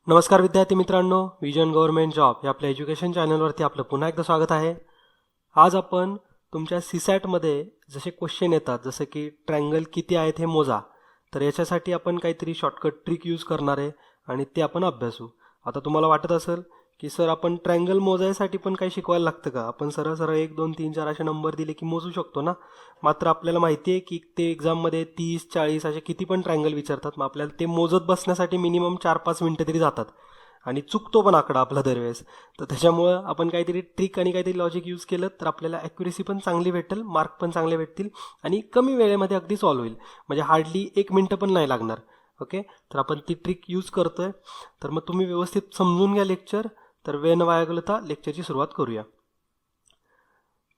नमस्कार विद्यार्थी मित्रांनो, विजन गव्हर्नमेंट जॉब या आपल्या एज्युकेशन चॅनलवरती आपलं पुन्हा एकदा स्वागत आहे. आज आपण तुमच्या सीसॅटमध्ये जसे क्वेश्चन येतात, जसे की ट्रँगल किती आहेत हे मोजा, तर याच्यासाठी आपण काहीतरी शॉर्टकट ट्रिक यूज करणार आहे आणि ते आपण अभ्यासू. आता तुम्हाला वाटत असेल की सर आपण ट्रँगल मोजायसाठी पण काही शिकवायला लागतं का? आपण सरळ सरळ 1 2 3 4 असे नंबर दिले की मोजू शकतो ना. मात्र आपल्याला माहिती आहे की ते एक्झाममध्ये 30 40 असे किती पण ट्रँगल विचारतात. मग आपल्याला ते मोजत बसण्यासाठी मिनिमम 4-5 मिनटं तरी जातात आणि चुकतो पण आकडा आपला दरवेळेस. तर त्याच्यामुळं आपण काहीतरी ट्रिक आणि काहीतरी लॉजिक यूज केलं तर आपल्याला ॲक्युरेसी पण चांगली भेटेल, मार्क पण चांगले भेटतील आणि कमी वेळेमध्ये अगदी सॉल्व्ह होईल. म्हणजे हार्डली 1 मिनटं पण नाही लागणार. ओके, तर आपण ती ट्रिक यूज करतोय. तर मग तुम्ही व्यवस्थित समजून घ्या लेक्चर. तर वेळ न वाया घालवता लेक्चरची सुरुवात करूया.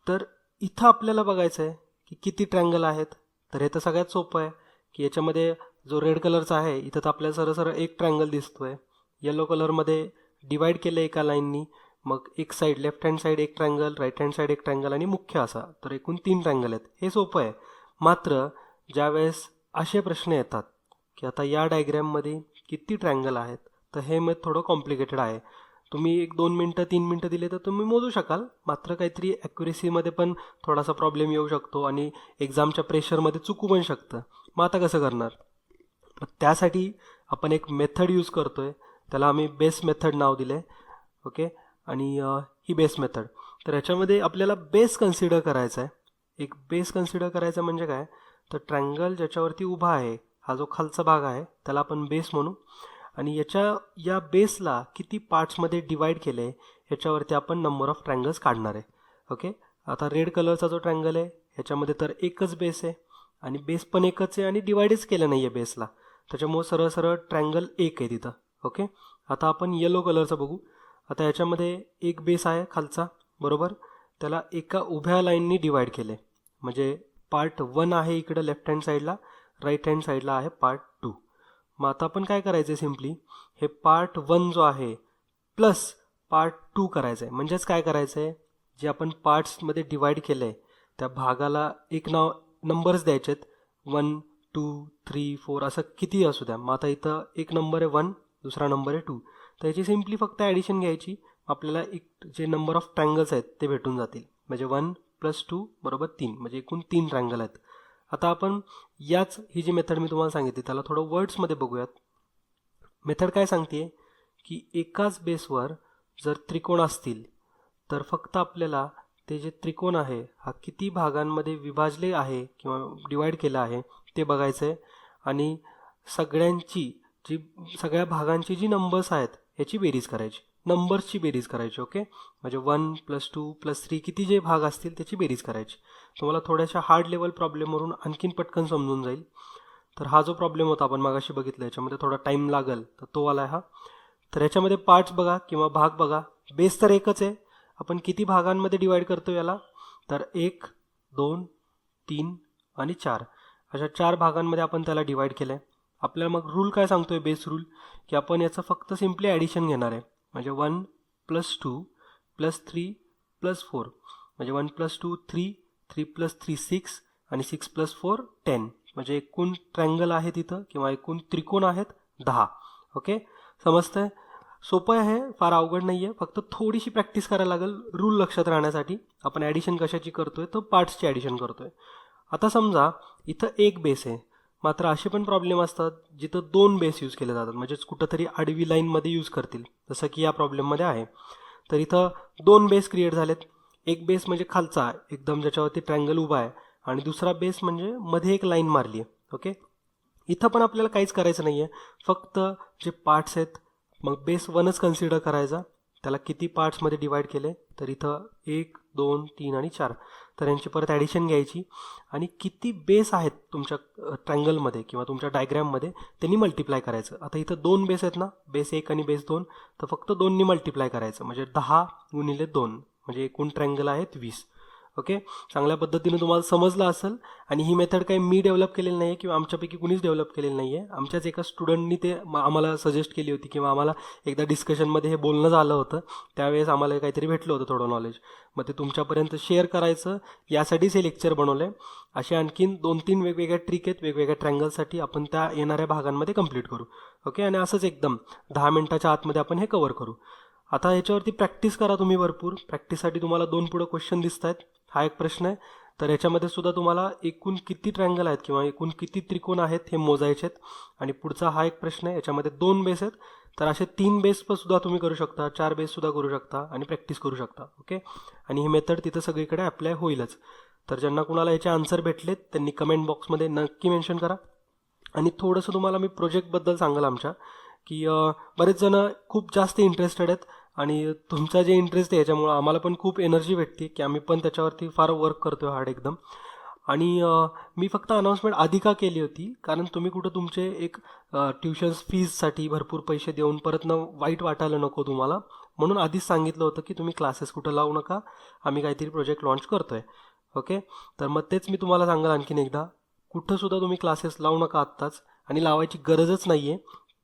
तर इथं आपल्याला बघायचं आहे की किती ट्रँगल आहेत. तर हे तर सगळ्यात सोपं आहे की याच्यामध्ये जो रेड कलरचा आहे इथं तर आपल्याला सरळ सरळ एक ट्रँगल दिसतोय. येलो कलरमध्ये डिवाइड केलं एका लाईननी, मग एक साईड लेफ्ट हँड साईड एक ट्रँगल, राईट हँड साईड एक ट्रँगल आणि मुख्य असा, तर एकूण 3 ट्रँगल आहेत. हे सोपं आहे. मात्र ज्यावेळेस असे प्रश्न येतात की आता या डायग्रॅममध्ये किती ट्रँगल आहेत, तर हे मग थोडं कॉम्प्लिकेटेड आहे. तुम्ही 1-2 मिनटं 3 मिनटं दिले तर तुम्ही मोजू शकाल. मात्र काहीतरी ॲक्युरेसीमध्ये पण थोडासा प्रॉब्लेम येऊ शकतो आणि एक्झामच्या प्रेशरमध्ये चुकू पण शकतं. मग आता कसं करणार? मग त्यासाठी आपण एक मेथड यूज करतोय. त्याला आम्ही बेस मेथड नाव दिले. ओके, आणि ही बेस मेथड. तर ह्याच्यामध्ये आपल्याला बेस कन्सिडर करायचा आहे. एक बेस कन्सिडर करायचा म्हणजे काय, तर ट्रँगल ज्याच्यावरती उभा आहे, हा जो खालचा भाग आहे त्याला आपण बेस म्हणू. आणि या बेसला किती पार्ट्समध्ये डिवाइड केलं आहे ह्याच्यावरती आपण नंबर ऑफ ट्रँगल्स काढणार आहे. ओके, आता रेड कलरचा जो ट्रँगल आहे ह्याच्यामध्ये तर एकच बेस आहे आणि बेस पण एकच आहे आणि डिवाइडच केलं नाही आहे बेसला. त्याच्यामुळे सरळ सरळ ट्रँगल एक आहे तिथं. ओके, आता आपण येलो कलरचं बघू. आता याच्यामध्ये एक बेस आहे खालचा, बरोबर. त्याला एका उभ्या लाईननी डिवाइड केले, म्हणजे पार्ट 1 आहे इकडं लेफ्ट हँड साईडला, राईट हँड साईडला आहे पार्ट 2. मग आता आपण काय करायचं आहे, सिम्पली हे पार्ट 1 जो आहे प्लस पार्ट 2 करायचं आहे. म्हणजेच काय करायचं आहे, जे आपण पार्ट्समध्ये डिवाइड केलं आहे त्या भागाला एक नंबर्स द्यायचे आहेत. 1 2 3 4 असं किती असू द्या. मग आता इथं एक नंबर आहे 1, दुसरा नंबर आहे 2, तर याची सिम्पली फक्त ॲडिशन घ्यायची. आपल्याला एक जे नंबर ऑफ ट्रँगल्स आहेत ते भेटून जातील. म्हणजे 1 + 2 = 3, म्हणजे एकूण 3 ट्रँगल आहेत. आता आपण ही जी मेथड मी तुम्हाला सांगितली त्याला थोडं वर्ड्समध्ये बघूयात. मेथड काय सांगते की एकाच बेसवर जर त्रिकोण असतील तर फक्त आपल्याला ते जे त्रिकोण आहे हा किती भागांमध्ये विभाजले आहे किंवा डिवाइड केला आहे ते बघायचं आहे. आणि सगळ्या भागांची जी नंबर्स आहेत याची बेरीज करायची, नंबर्सची बेरीज करायची. ओके, म्हणजे 1 + 2 + 3 किती जे भाग असतील त्याची बेरीज करायची. तुम्हाला थोड्याशा हार्ड लेवल प्रॉब्लेमवरून आणखीन पटकन समजून जाईल. तर हा जो प्रॉब्लेम होता आपण मागाशी बघितला याच्यामध्ये थोडा टाईम लागेल, तर तो आला हा. तर याच्यामध्ये पार्ट्स बघा किंवा भाग बघा. बेस तर एकच आहे, आपण किती भागांमध्ये डिवाइड करतो याला, तर 1 2 3 आणि 4 अशा 4 भागांमध्ये आपण त्याला डिवाइड केलं आहे. आपल्याला मग रूल काय सांगतोय, बेस रूल, की आपण याचं फक्त सिम्पली ॲडिशन घेणार आहे. म्हणजे 1 + 2 + 3 + 4, म्हणजे 1 + 2 3, 3 + 3 6 आणि 6 + 4 10, म्हणजे एकूण ट्रँगल आहे तिथं किंवा एकूण त्रिकोण आहेत 10. ओके, समजतंय? सोपं आहे, फार अवघड नाही आहे. फक्त थोडीशी प्रॅक्टिस करायला लागेल रूल लक्षात राहण्यासाठी. आपण ॲडिशन कशाची करतोय, तर पार्ट्सची ॲडिशन करतोय. आता समजा इथं एक बेस आहे, मात्र असे पण प्रॉब्लेम असतात जिथं 2 बेस यूज केले जातात, म्हणजेच कुठंतरी आडवी लाईनमध्ये यूज करतील, जसं की या प्रॉब्लेममध्ये आहे. तर इथं 2 बेस क्रिएट झालेत. एक बेस म्हणजे खालचा एकदम ज्याच्यावरती ट्रँगल उभा आहे आणि दुसरा बेस म्हणजे मध्ये एक लाईन मारली आहे. ओके, इथं पण आपल्याला काहीच करायचं नाही आहे, फक्त जे पार्ट्स आहेत मग बेस 1च कन्सिडर करायचा. त्याला किती पार्ट्समध्ये डिवाइड केले, तर इथं 1 2 3 आणि 4, तर यांची परत ॲडिशन घ्यायची आणि किती बेस आहेत तुमच्या ट्रँगलमध्ये किंवा तुमच्या डायग्रॅममध्ये त्यांनी मल्टिप्लाय करायचं. आता इथं 2 बेस आहेत ना, बेस 1 आणि बेस 2, तर फक्त 2नी मल्टिप्लाय करायचं, म्हणजे 10 × 2, म्हणजे एकूण ट्रँगल आहेत 20. ओके, चांगल्या पद्धतीने तुम्हाला समजलं असेल. आणि ही मेथड काही मी डेव्हलप केलेली नाही आहे किंवा आमच्यापैकी कुणीच डेव्हलप केलेली नाही आहे. आमच्याच एका स्टुडंटनी ते आम्हाला सजेस्ट केली होती किंवा आम्हाला एकदा डिस्कशनमध्ये हे बोलणं झालं होतं. त्यावेळेस आम्हाला काहीतरी भेटलं होतं थोडं नॉलेज. मग ते तुमच्यापर्यंत शेअर करायचं यासाठीच हे लेक्चर बनवलं आहे. असे आणखीन 2-3 वेगवेगळ्या ट्रिक आहेत वेगवेगळ्या ट्रँगलसाठी, आपण त्या येणाऱ्या भागांमध्ये कंप्लीट करू. ओके, आणि असंच एकदम 10 मिनिटाच्या आतमध्ये आपण हे कव्हर करू. आता ह्याच्यावरती प्रॅक्टिस करा तुम्ही भरपूर. प्रॅक्टिससाठी तुम्हाला 2 पुढं क्वेश्चन दिसत आहेत. हा एक प्रश्न आहे. तर याच्यामध्ये सुद्धा तुम्हाला एकूण किती ट्रँगल आहेत किंवा एकूण किती त्रिकोण आहेत हे मोजायचे आहेत. आणि पुढचा हा एक प्रश्न आहे, याच्यामध्ये 2 बेस आहेत. तर असे 3 बेस पण सुद्धा तुम्ही करू शकता, 4 बेस सुद्धा करू शकता आणि प्रॅक्टिस करू शकता. ओके, आणि ही मेथड तिथं सगळीकडे अप्लाय होईलच. तर ज्यांना कुणाला याचे आन्सर भेटलेत त्यांनी कमेंट बॉक्समध्ये नक्की मेन्शन करा. आणि थोडंसं तुम्हाला मी प्रोजेक्टबद्दल सांगाल आमच्या, की बरेच जण खूप जास्त इंटरेस्टेड आहेत आणि तुमचा जे इंटरेस्ट आहे याच्यामुळं आम्हाला पण खूप एनर्जी भेटते की आम्ही पण त्याच्यावरती फार वर्क करतो हार्ड एकदम. आणि मी फक्त अनाऊन्समेंट आधी का केली होती, कारण तुम्ही कुठं तुमचे एक ट्युशन्स फीजसाठी भरपूर पैसे देऊन परत वाईट वाटायला नको तुम्हाला, म्हणून आधीच सांगितलं होतं की तुम्ही क्लासेस कुठं लावू नका, आम्ही काहीतरी प्रोजेक्ट लॉन्च करतो आहे. ओके, तर मग तेच मी तुम्हाला सांगाल आणखीन एकदा, कुठंसुद्धा तुम्ही क्लासेस लावू नका आत्ताच, आणि लावायची गरजच नाही आहे.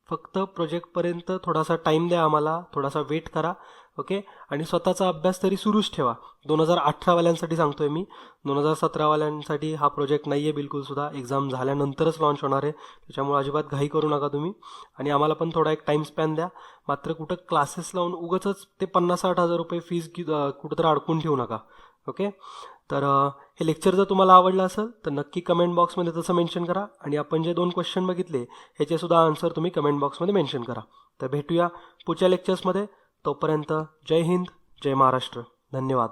फक्त प्रोजेक्टपर्यंत थोडासा टाईम द्या आम्हाला, थोडासा वेट करा. ओके, आणि स्वतःचा अभ्यास तरी सुरूच ठेवा. 2018वाल्यांसाठी सांगतोय मी, 2017वाल्यांसाठी हा प्रोजेक्ट नाही आहे बिलकुलसुद्धा. एक्झाम झाल्यानंतरच लॉन्च होणार आहे, त्याच्यामुळे अजिबात घाई करू नका तुम्ही. आणि आम्हाला पण थोडा एक टाईम स्पॅन द्या. मात्र कुठं क्लासेस लावून उगाचच ते 50-60 हजार रुपये फीज कुठंतरी अडकून ठेवू नका. ओके, तर हे लेक्चर जर तुम्हाला आवडलं असेल तर नक्की कमेंट बॉक्समध्ये तसं मेन्शन करा. आणि आपण जे 2 क्वेश्चन बघितले ह्याचेसुद्धा आन्सर तुम्ही कमेंट बॉक्समध्ये मेन्शन करा. तर भेटूया पुढच्या लेक्चर्समध्ये. तोपर्यंत जय हिंद, जय महाराष्ट्र. धन्यवाद.